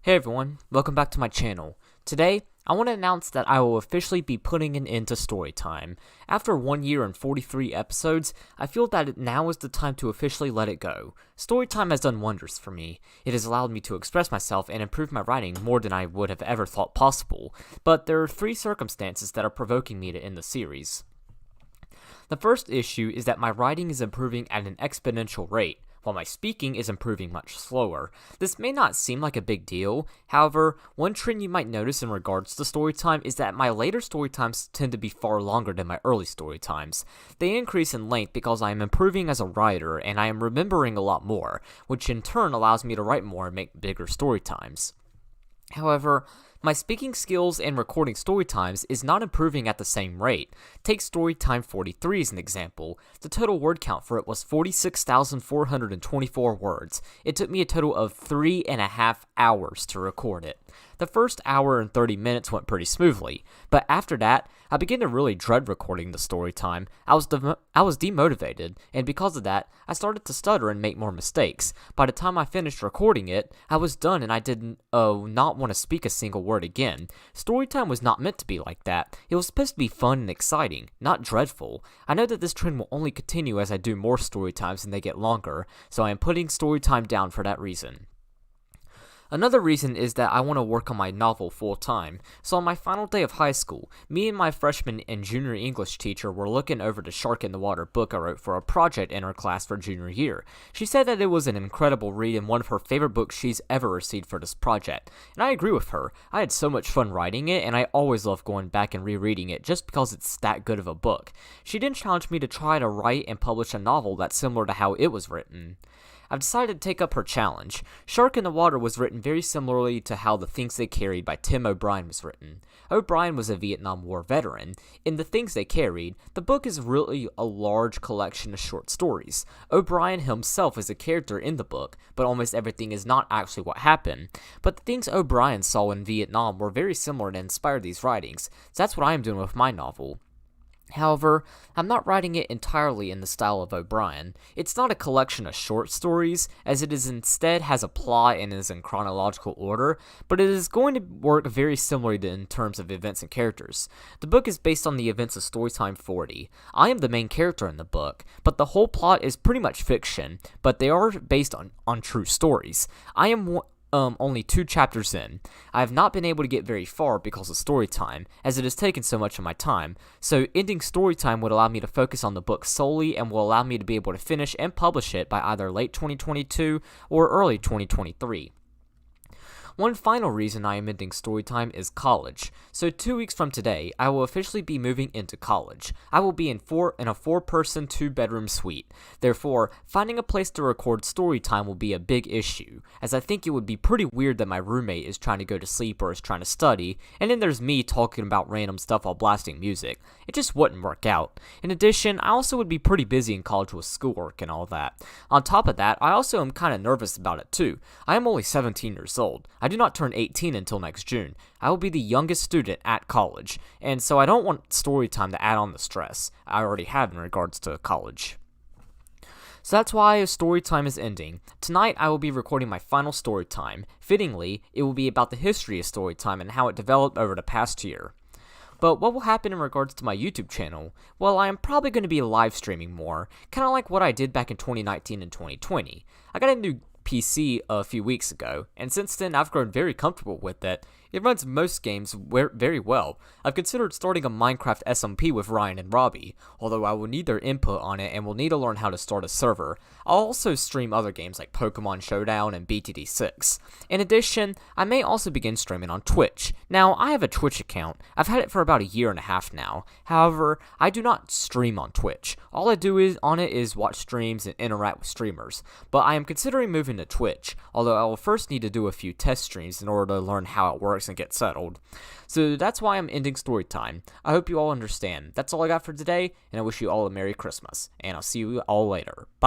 Hey everyone, welcome back to my channel. Today, I want to announce that I will officially be putting an end to Storytime. After 1 year and 43 episodes, I feel that now is the time to officially let it go. Storytime has done wonders for me. It has allowed me to express myself and improve my writing more than I would have ever thought possible, but there are 3 circumstances that are provoking me to end the series. The first issue is that my writing is improving at an exponential rate, while my speaking is improving much slower. This may not seem like a big deal, however, one trend you might notice in regards to storytime is that my later storytimes tend to be far longer than my early storytimes. They increase in length because I am improving as a writer and I am remembering a lot more, which in turn allows me to write more and make bigger storytimes. However, my speaking skills and recording storytimes is not improving at the same rate. Take Storytime 43 as an example. The total word count for it was 46,424 words. It took me a total of 3.5 hours to record it. The first hour and 30 minutes went pretty smoothly, but after that, I began to really dread recording the storytime. I was demotivated, and because of that, I started to stutter and make more mistakes. By the time I finished recording it, I was done and I didn't not want to speak a single word again. Storytime was not meant to be like that. It was supposed to be fun and exciting, not dreadful. I know that this trend will only continue as I do more storytimes and they get longer, so I am putting storytime down for that reason. Another reason is that I want to work on my novel full-time. So on my final day of high school, me and my freshman and junior English teacher were looking over the Shark in the Water book I wrote for a project in her class for junior year. She said that it was an incredible read and one of her favorite books she's ever received for this project. And I agree with her. I had so much fun writing it, and I always love going back and rereading it just because it's that good of a book. She then challenged me to try to write and publish a novel that's similar to how it was written. I've decided to take up her challenge. Shark in the Water was written very similarly to how The Things They Carried by Tim O'Brien was written. O'Brien was a Vietnam War veteran. In The Things They Carried, the book is really a large collection of short stories. O'Brien himself is a character in the book, but almost everything is not actually what happened. But the things O'Brien saw in Vietnam were very similar and inspired these writings, so that's what I am doing with my novel. However, I'm not writing it entirely in the style of O'Brien. It's not a collection of short stories, as it is instead has a plot and is in chronological order, but it is going to work very similarly in terms of events and characters. The book is based on the events of Storytime 40. I am the main character in the book, but the whole plot is pretty much fiction, but they are based on true stories. I am only 2 chapters in. I have not been able to get very far because of storytime, as it has taken so much of my time, so ending storytime would allow me to focus on the book solely and will allow me to be able to finish and publish it by either late 2022 or early 2023. One final reason I am ending Storytime is college. So 2 weeks from today, I will officially be moving into college. I will be in a 4-person, 2-bedroom suite. Therefore, finding a place to record Storytime will be a big issue, as I think it would be pretty weird that my roommate is trying to go to sleep or is trying to study, and then there's me talking about random stuff while blasting music. It just wouldn't work out. In addition, I also would be pretty busy in college with schoolwork and all that. On top of that, I also am kind of nervous about it too. I am only 17 years old. I do not turn 18 until next June. I will be the youngest student at college, and so I don't want Storytime to add on the stress I already have in regards to college. So that's why Storytime is ending. Tonight I will be recording my final Storytime. Fittingly, it will be about the history of Storytime and how it developed over the past year. But what will happen in regards to my YouTube channel? Well, I am probably going to be live streaming more, kind of like what I did back in 2019 and 2020. I got a new PC a few weeks ago, and since then I've grown very comfortable with it. It runs most games very well. I've considered starting a Minecraft SMP with Ryan and Robbie, although I will need their input on it and will need to learn how to start a server. I'll also stream other games like Pokemon Showdown and BTD6. In addition, I may also begin streaming on Twitch. Now, I have a Twitch account. I've had it for about 1.5 years now. However, I do not stream on Twitch. All I do on it is watch streams and interact with streamers. But I am considering moving to Twitch, although I will first need to do a few test streams in order to learn how it works and get settled. So that's why I'm ending Storytime. I hope you all understand. That's all I got for today, and I wish you all a Merry Christmas. And I'll see you all later. Bye.